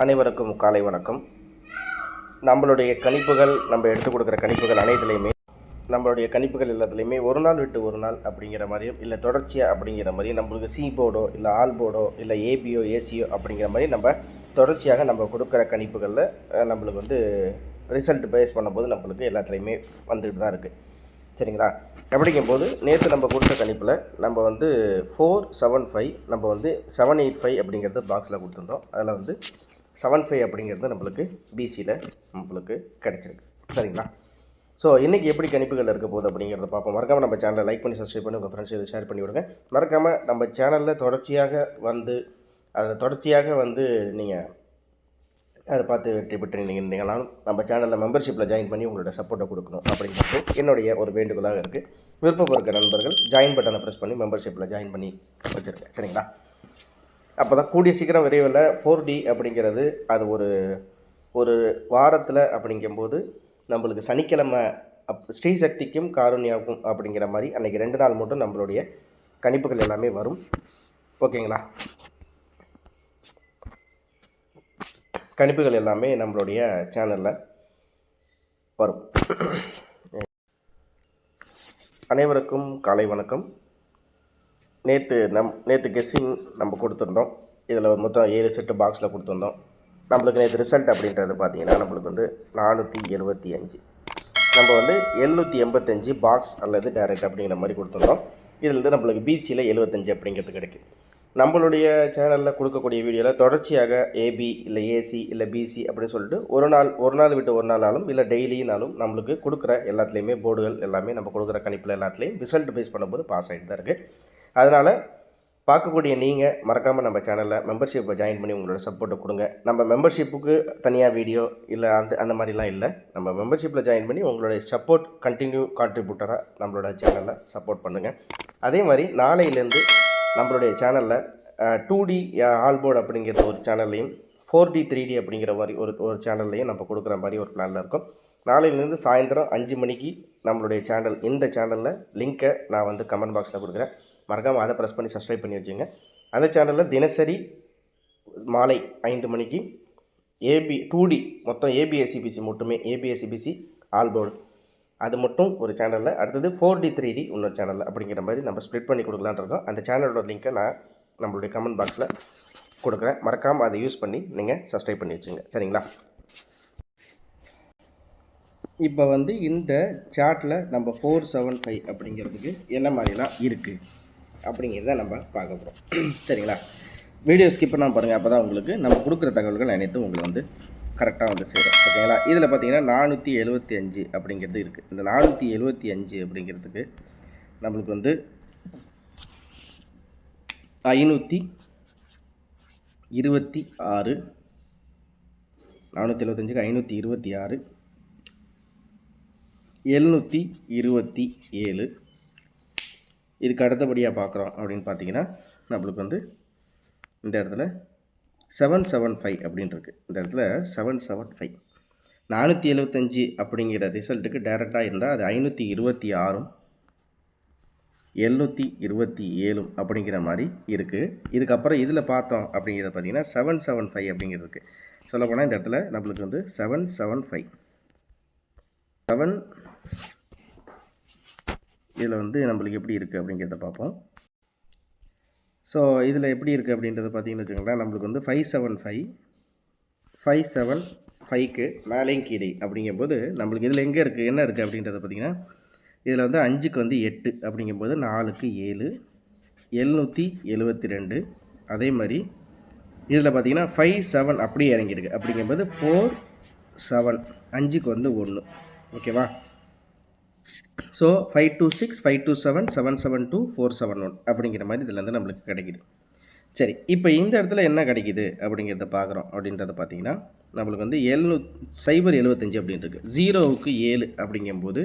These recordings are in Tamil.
அனைவருக்கும் காலை வணக்கம். நம்மளுடைய கணிப்புகள், நம்ம எடுத்து கொடுக்குற கணிப்புகள் அனைத்துலேயுமே, நம்மளுடைய கணிப்புகள் எல்லாத்துலேயுமே ஒரு நாள் விட்டு ஒரு நாள் அப்படிங்கிற மாதிரியும், இல்லை தொடர்ச்சியாக அப்படிங்கிற மாதிரியும், நம்மளுக்கு சி போர்டோ இல்லை ஆல் போர்டோ இல்லை ஏபியோ ஏசியோ அப்படிங்கிற மாதிரி நம்ம தொடர்ச்சியாக நம்ம கொடுக்குற கணிப்புகளில் நம்மளுக்கு வந்து ரிசல்ட் பேஸ் பண்ணும்போது நம்மளுக்கு எல்லாத்துலேயுமே வந்துட்டு தான் இருக்குது. சரிங்களா? அப்படிங்கும்போது நேற்று நம்ம கொடுத்த கணிப்பில் நம்ம வந்து 475 நம்ம வந்து 785 அப்படிங்கிறது பாக்ஸில் கொடுத்துருந்தோம். அதில் வந்து 75 அப்படிங்கிறது நம்மளுக்கு பிசியில் நம்மளுக்கு கிடச்சிருக்கு. சரிங்களா? ஸோ இன்றைக்கி எப்படி கணிப்புகள் இருக்க போகுது அப்படிங்கிறத பார்ப்போம். மறக்காமல் நம்ம சேனலை லைக் பண்ணி சப்ஸ்கிரைப் பண்ணி உங்கள் ஃப்ரெண்ட்ஸ் இதை ஷேர் பண்ணி விடுங்க. மறக்காமல் நம்ம சேனலில் தொடர்ச்சியாக வந்து நீங்கள் அதை பார்த்து வெற்றி பெற்று நீங்களாலும் நம்ம சேனலில் மெம்பர்ஷிப்பில் ஜாயின் பண்ணி உங்களோட சப்போர்ட்டை கொடுக்கணும் அப்படிங்கிறது என்னுடைய ஒரு வேண்டுகோளாக இருக்குது. விருப்பம் இருக்க நண்பர்கள் ஜாயின் பட்டனை ப்ரெஸ் பண்ணி மெம்பர்ஷிப்பில் ஜாயின் பண்ணி வச்சுருக்கேன். சரிங்களா? அப்போ தான் கூடிய சீக்கிரம் விரைவில் 4D அப்படிங்கிறது அது ஒரு வாரத்தில் அப்படிங்கும்போது நம்மளுக்கு சனிக்கிழமை ஸ்ரீசக்திக்கும் காருண்யாவுக்கும் அப்படிங்கிற மாதிரி அன்றைக்கி 2 நாள் மட்டும் நம்மளுடைய கணிப்புகள் எல்லாமே வரும். ஓகேங்களா? கணிப்புகள் எல்லாமே நம்மளுடைய சேனலில் வரும். அனைவருக்கும் காலை வணக்கம். நேற்று கெஸ்ஸிங் நம்ம கொடுத்துருந்தோம். இதில் மொத்தம் 7 செட்டு பாக்ஸில் கொடுத்துருந்தோம். நம்மளுக்கு நேற்று ரிசல்ட் அப்படின்றது பார்த்திங்கன்னா நம்மளுக்கு வந்து 475, நம்ம வந்து 785 பாக்ஸ் அல்லது டைரக்ட் அப்படிங்கிற மாதிரி கொடுத்துருந்தோம். இதில் நம்மளுக்கு பிசியில் 75 அப்படிங்கிறது கிடைக்கும். நம்மளுடைய சேனலில் கொடுக்கக்கூடிய வீடியோவில் தொடர்ச்சியாக ஏபி இல்லை ஏசி இல்லை பிசி அப்படின்னு சொல்லிட்டு ஒரு நாள் விட்டு ஒரு நாளாலும் இல்லை டெய்லினாலும் நம்மளுக்கு கொடுக்குற எல்லாத்துலேயுமே போர்டுகள் எல்லாமே நம்ம கொடுக்குற கணிப்பில் எல்லாத்துலேயும் ரிசல்ட் பேஸ் பண்ணும்போது பாஸ் ஆகிட்டு தான் இருக்குது. அதனால் பார்க்கக்கூடிய நீங்கள் மறக்காமல் நம்ம சேனலில் மெம்பர்ஷிப்பை ஜாயின் பண்ணி உங்களோட சப்போர்ட்டை கொடுங்க. நம்ம மெம்பர்ஷிப்புக்கு தனியாக வீடியோ இல்லை அந்த மாதிரிலாம் இல்லை. நம்ம மெம்பர்ஷிப்பில் ஜாயின் பண்ணி உங்களுடைய சப்போர்ட் கண்டினியூ கான்ட்ரிபியூட்டராக நம்மளோட சேனலில் சப்போர்ட் பண்ணுங்கள். அதே மாதிரி நாளையிலேருந்து நம்மளுடைய சேனலில் 2D ஆல் போர்டு அப்படிங்கிற ஒரு சேனல்லையும் 4D 3D அப்படிங்கிற மாதிரி ஒரு சேனல்லையும் நம்ம கொடுக்குற மாதிரி ஒரு பிளானில் இருக்கும். நாளையிலேருந்து சாயந்தரம் 5 மணிக்கு நம்மளுடைய சேனல், இந்த சேனலில் லிங்க்கை நான் வந்து கமெண்ட் பாக்ஸில் கொடுக்குறேன். மறக்காமல் அதை ப்ரெஸ் பண்ணி சப்ஸ்கிரைப் பண்ணி வச்சுங்க. அந்த சேனலில் தினசரி மாலை 5 மணிக்கு 2D மொத்தம் ஏபிஎஸ்சிபிசி மட்டுமே, ஏபிஎஸ்சிபிசி ஆல் போர்டு அது மட்டும் ஒரு சேனலில், அடுத்தது 4D 3D இன்னொரு சேனலில் அப்படிங்கிற மாதிரி நம்ம ஸ்ப்ளிட் பண்ணி கொடுக்கலான்னு இருக்கோம். அந்த சேனலோட லிங்க்கை நான் நம்மளுடைய கமெண்ட் பாக்ஸில் கொடுக்குறேன். மறக்காமல் அதை யூஸ் பண்ணி நீங்கள் சப்ஸ்கிரைப் பண்ணி வச்சுங்க. சரிங்களா? இப்போ வந்து இந்த சார்ட்டில் நம்ம 475 அப்படிங்கிறதுக்கு என்ன மாதிரிலாம் இருக்குது அப்படிங்கிறத நம்ம பார்க்க போகிறோம். சரிங்களா? வீடியோ ஸ்கிப் பண்ணாமல் பாருங்கள். அப்போ தான் உங்களுக்கு நம்ம கொடுக்குற தகவல்கள் அனைத்தும் உங்களுக்கு வந்து கரெக்டாக வந்து சேரும். ஓகேங்களா? இதில் பார்த்தீங்கன்னா 475 அப்படிங்கிறது இருக்குது. இந்த 475 அப்படிங்கிறதுக்கு நம்மளுக்கு வந்து 526 475க்கு 526 727 இதுக்கு அடுத்தபடியாக பார்க்குறோம் அப்படின்னு பார்த்தீங்கன்னா நம்மளுக்கு வந்து இந்த இடத்துல 775 அப்படின்னு இருக்குது. இந்த இடத்துல 775 475 அப்படிங்கிற ரிசல்ட்டுக்கு டைரெக்டாக இருந்தால் அது 526 727 அப்படிங்கிற மாதிரி இருக்குது. இதுக்கப்புறம் இதில் பார்த்தோம் அப்படிங்கிறத பார்த்தீங்கன்னா 775 அப்படிங்கிறது இருக்குது. சொல்லப்போனால் இந்த இடத்துல நம்மளுக்கு வந்து 775 இதில் வந்து நம்மளுக்கு எப்படி இருக்குது அப்படிங்கிறத பார்ப்போம். ஸோ இதில் எப்படி இருக்குது அப்படின்றத பார்த்தீங்கன்னு வச்சுக்கோங்களேன். நம்மளுக்கு வந்து 575க்கு மேலேயும் கீழே அப்படிங்கும்போது நம்மளுக்கு இதில் எங்கே இருக்குது என்ன இருக்குது அப்படின்றத பார்த்தீங்கன்னா இதில் வந்து 5க்கு வந்து 8 அப்படிங்கும்போது 4க்கு 7 772. அதே மாதிரி இதில் பார்த்தீங்கன்னா 57 அப்படியே இறங்கியிருக்கு. அப்படிங்கும்போது 47 5க்கு வந்து 1. ஓகேவா? ஸோ 526 527 772 471 அப்படிங்கிற மாதிரி இதில் வந்து நம்மளுக்கு கிடைக்கிது. சரி, இப்போ இந்த இடத்துல என்ன கிடைக்கிது அப்படிங்கிறத பார்க்குறோம். அப்படின்றத பார்த்தீங்கன்னா நம்மளுக்கு வந்து 075 அப்படின்ட்டு 0க்கு 7 அப்படிங்கும்போது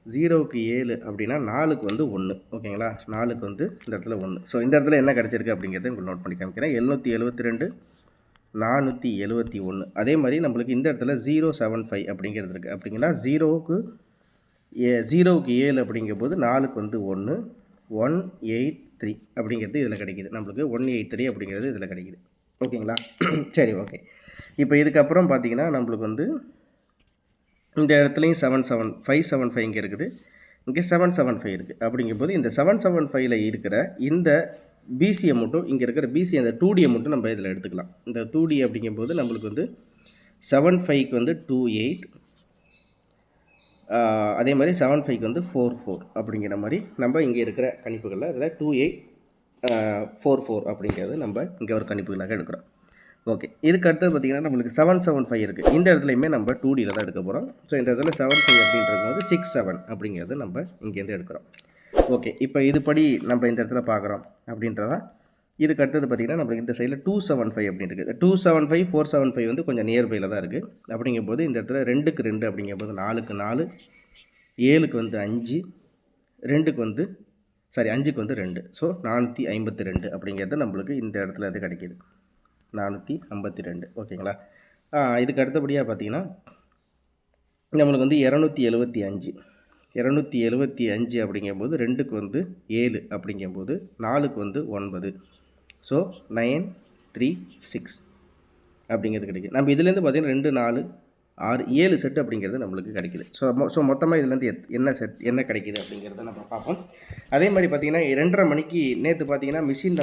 0க்கு 7 அப்படின்னா 4க்கு வந்து 1. ஓகேங்களா? 4க்கு வந்து இந்த இடத்துல 1. ஸோ இந்த இடத்துல என்ன கிடச்சிருக்கு அப்படிங்கிறத உங்களுக்கு நோட் பண்ணி காமிக்கிறேன். 772 471. அதே மாதிரி நம்மளுக்கு இந்த இடத்துல 075 அப்படிங்கிறது இருக்குது. அப்படிங்கன்னா 0க்கு 7 அப்படிங்கும்போது 4க்கு வந்து 1 183 அப்படிங்கிறது இதில் கிடைக்கிது. நம்மளுக்கு 183 அப்படிங்கிறது இதில் கிடைக்கிது. ஓகேங்களா? சரி, ஓகே. இப்போ இதுக்கப்புறம் பார்த்தீங்கன்னா நம்மளுக்கு வந்து இந்த இடத்துலையும் 575 இங்கே இருக்குது, இங்கே 775 இருக்குது. அப்படிங்கும்போது இந்த 775ல் இருக்கிற இந்த பிசியை மட்டும், இங்கே இருக்கிற பிசி அந்த 2டியை மட்டும் நம்ம இதில் எடுத்துக்கலாம். இந்த 2டி அப்படிங்கும்போது நம்மளுக்கு வந்து 75க்கு வந்து 28, அதே மாதிரி 75க்கு வந்து 44 அப்படிங்கிற மாதிரி நம்ம இங்கே இருக்கிற கணிப்புகளில் அதில் 2844 அப்படிங்கிறது நம்ம இங்கே ஒரு கணிப்புகளாக எடுக்கிறோம். ஓகே, இதுக்கு அடுத்தது பார்த்திங்கன்னா நம்மளுக்கு 775 இருக்குது. இந்த இடத்துலையுமே நம்ம 2டியில் தான் எடுக்க போகிறோம். ஸோ இந்த இடத்துல 75 அப்படின்றது வந்து 67 அப்படிங்கிறது நம்ம இங்கேருந்து எடுக்கிறோம். ஓகே, இப்போ இதுபடி நம்ம இந்த இடத்துல பார்க்குறோம் அப்படின்றதா. இதுக்கு அடுத்தது பார்த்திங்கன்னா நம்மளுக்கு இந்த சைடில் 275 அப்படின்னு இருக்குது. 275 475 வந்து கொஞ்சம் நியர்பையில் தான் இருக்குது. அப்படிங்கும்போது இந்த இடத்துல 2க்கு 2 அப்படிங்கும்போது 4க்கு 4, 7க்கு வந்து 5, 2க்கு வந்து 5க்கு வந்து 2. ஸோ 452 அப்படிங்கிறது நம்மளுக்கு இந்த இடத்துல அது கிடைக்கிது. 452. ஓகேங்களா. இதுக்கு அடுத்தபடியாக பார்த்தீங்கன்னா நம்மளுக்கு வந்து 275 அப்படிங்கும்போது 2க்கு வந்து 7 அப்படிங்கும்போது 4க்கு வந்து 9. ஸோ 936 அப்படிங்கிறது கிடைக்குது. நம்ம இதுலேருந்து பார்த்தீங்கன்னா 2 4 6 7 செட் அப்படிங்கிறது நம்மளுக்கு கிடைக்குது. ஸோ மொத்தமாக இதுலேருந்து என்ன கிடைக்குது அப்படிங்கிறத நம்ம பார்ப்போம். அதே மாதிரி பார்த்தீங்கன்னா 2:30 மணிக்கு நேற்று பார்த்தீங்கன்னா மிஷின்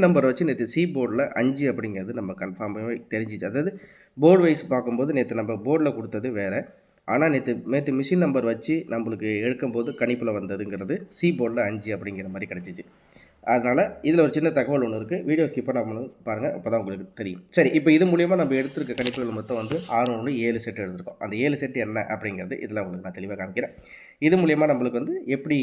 நம்பர் வச்சு நேற்று சி போர்டில் 5 அப்படிங்கிறது நம்ம கன்ஃபார்மாகவே தெரிஞ்சிச்சு. அதாவது போர்டு வைஸ் பார்க்கும்போது நேற்று நம்ம போர்டில் கொடுத்தது வேறு, ஆனால் நேற்று மிஷின் நம்பர் வச்சு நம்மளுக்கு எடுக்கும்போது கணிப்பில் வந்ததுங்கிறது சி போர்டில் 5 அப்படிங்கிற மாதிரி கிடச்சிச்சு. அதனால் இதில் ஒரு சின்ன தகவல் ஒன்று இருக்குது. வீடியோ ஸ்கிப் பண்ணாமல் பாருங்கள், அப்போ தான் உங்களுக்கு தெரியும். சரி, இப்போ இது மூலிமா நம்ம எடுத்துருக்க கணிப்புகள் மொத்தம் வந்து 7 செட் எடுத்திருக்கோம். அந்த 7 செட் என்ன அப்படிங்கிறது இதில் உங்களுக்கு நான் தெளிவாக காமிக்கிறேன். இது மூலிமா நம்மளுக்கு வந்து எப்படி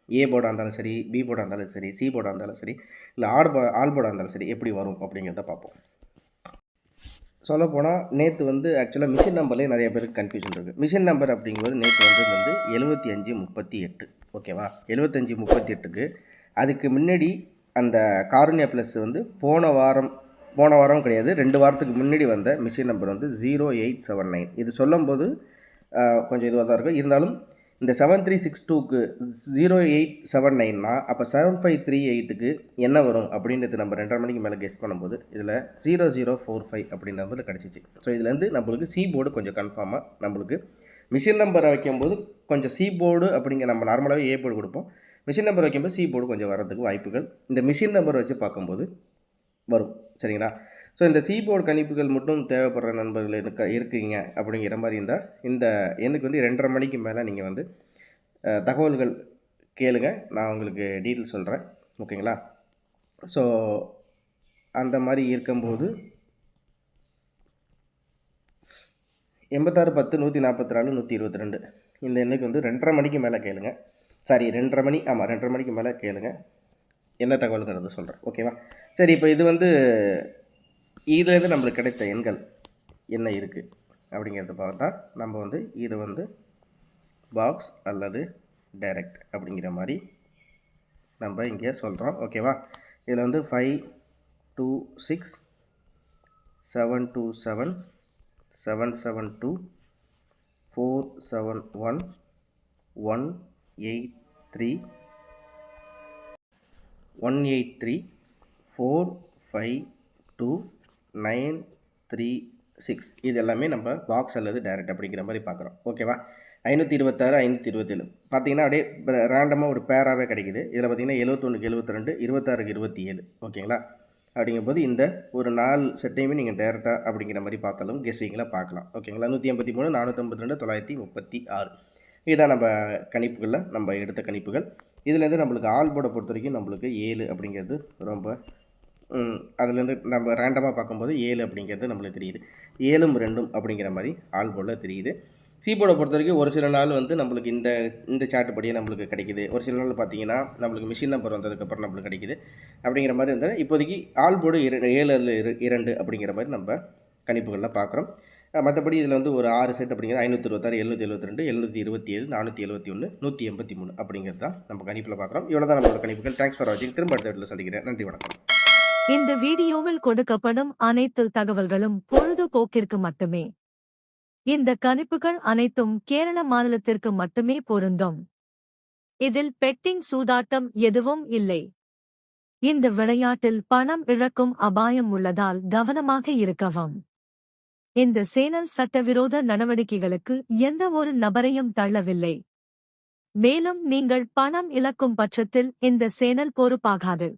ஏ போர்டாக இருந்தாலும் சரி, பி போர்டாக இருந்தாலும் சரி, சி போர்டாக இருந்தாலும் சரி, இல்லை ஆல் போர்டாக இருந்தாலும் சரி எப்படி வரும் அப்படிங்கிறத பார்ப்போம். சொல்லப்போனால் நேற்று வந்து ஆக்சுவலாக மிஷின் நம்பர்லேயே நிறைய பேருக்கு கன்ஃபியூஷன் இருக்குது. மிஷின் நம்பர் அப்படிங்கும்போது நேற்று வந்து 7538. ஓகேவா, 7538க்கு அதுக்கு முன்னாடி அந்த காருண்யா ப்ளஸ் வந்து போன வாரம் கிடையாது, 2 வாரத்துக்கு முன்னாடி வந்த மிஷின் நம்பர் வந்து 0879. இது சொல்லும்போது கொஞ்சம் இதுவாக தான் இருக்கும். இருந்தாலும் இந்த 7362க்கு 0879னா அப்போ 7538க்கு என்ன வரும் அப்படின்றது நம்ம 2:30 மணிக்கு மேலே கெஸ் பண்ணும்போது இதில் 0045 அப்படின்ற நம்பர் கிடச்சிச்சு. ஸோ இதுலேருந்து நம்மளுக்கு சி போர்டு கொஞ்சம் கன்ஃபார்மாக நம்மளுக்கு மிஷின் நம்பரை வைக்கும்போது கொஞ்சம் சி போர்டு அப்படிங்கிற நம்ம நார்மலாகவே ஏ போர்டு கொடுப்போம். மிஷின் நம்பர் வைக்கும்போது சி போர்டு கொஞ்சம் வரதுக்கு வாய்ப்புகள் இந்த மிஷின் நம்பர் வச்சு பார்க்கும்போது வரும். சரிங்களா. ஸோ இந்த சி போர்டு கணிப்புகள் மட்டும் தேவைப்படுற நண்பர்கள் இருக்கீங்க அப்படிங்கிற மாதிரி இருந்தால் இந்த எனக்கு வந்து 2:30 மணிக்கு மேலே நீங்கள் வந்து தகவல்கள் கேளுங்க, நான் உங்களுக்கு டீட்டெயில் சொல்கிறேன். ஓகேங்களா. ஸோ அந்த மாதிரி இருக்கும்போது 86 10 144 122 இந்த எண்ணுக்கு வந்து 2:30 மணிக்கு மேலே கேளுங்க. சாரி 2:30 மணி, ஆமாம் 2:30 மணிக்கு மேலே கேளுங்க, என்ன தகவல்ங்கிறத சொல்கிறேன். ஓகேவா. சரி, இப்போ இது வந்து இதுலேருந்து நம்மளுக்கு கிடைத்த எண்கள் என்ன இருக்குது அப்படிங்கிறத பார்த்தா நம்ம வந்து இது வந்து பாக்ஸ் அல்லது டைரக்ட் அப்படிங்கிற மாதிரி நம்ம இங்கே சொல்கிறோம். ஓகேவா. இதில் வந்து 526 727 772 471 183 452 936 இது எல்லாமே நம்ம பாக்ஸ் அல்லது டைரக்ட் அப்படிங்கிற மாதிரி பார்க்குறோம். ஓகேவா. 526 527 பார்த்தீங்கன்னா அப்படியே ரேண்டமாக ஒரு பேராகவே கிடைக்குது. இதில் பார்த்தீங்கன்னா 71க்கு 72 26க்கு 27. ஓகேங்களா. அப்படிங்கும்போது இந்த ஒரு 4 செட்டையுமே நீங்கள் டேரெக்டாக அப்படிங்கிற மாதிரி பார்த்தாலும் கெஸ்ஸிங்கில் பார்க்கலாம். ஓகேங்களா. 183 452 936 இதுதான் நம்ம கணிப்புகளில் நம்ம எடுத்த கணிப்புகள். இதுலேருந்து நம்மளுக்கு ஆல் போர்டை பொறுத்த வரைக்கும் நம்மளுக்கு 7 அப்படிங்கிறது ரொம்ப அதுலேருந்து நம்ம ரேண்டமாக பார்க்கும்போது 7 அப்படிங்கிறது நம்மளுக்கு தெரியுது. 7ம் 2ம் அப்படிங்கிற மாதிரி ஆல் போர்டில் தெரியுது. சி போர்டை பொறுத்த வரைக்கும் ஒரு சில நாள் வந்து நம்மளுக்கு இந்த சார்ட் படியே நம்மளுக்கு கிடைக்குது. ஒரு சில நாள் பார்த்தீங்கன்னா நம்மளுக்கு மிஷின் நம்பர் வந்ததுக்கப்புறம் நம்மளுக்கு கிடைக்குது. அப்படிங்கிற மாதிரி இருந்தால் இப்போதைக்கு ஆல் போர்டு 7 அப்படிங்கிற மாதிரி நம்ம கணிப்புகளில் பார்க்குறோம். மற்றபடி இதில் வந்து ஒரு 6 செட் அப்படிங்கிறது 526 772 727 471 183 அப்படிங்கிறது தான் நம்ம கணிப்பில் பார்க்குறோம். இவ்வளோ தான் நம்மளோட கணிப்புகள். தேங்க்ஸ் ஃபார் வாட்சிங். திரும்ப அடுத்த வீடியோவில் சந்திக்கிறேன். நன்றி, வணக்கம். இந்த வீடியோவில் கொடுக்கப்படும் அனைத்து தகவல்களும் பொழுதுபோக்கிற்கு மட்டுமே. இந்த கணிப்புகள் அனைத்தும் கேரள மாநிலத்திற்கு மட்டுமே பொருந்தும். இதில் பெட்டிங் சூதாட்டம் எதுவும் இல்லை. இந்த விளையாட்டில் பணம் இழக்கும் அபாயம் உள்ளதால் கவனமாக இருக்கவும். இந்த சேனல் சட்டவிரோத நடவடிக்கைகளுக்கு எந்த ஒரு நபரையும் தள்ளவில்லை. மேலும் நீங்கள் பணம் இழக்கும் பட்சத்தில் இந்த சேனல் பொறுப்பாகாது.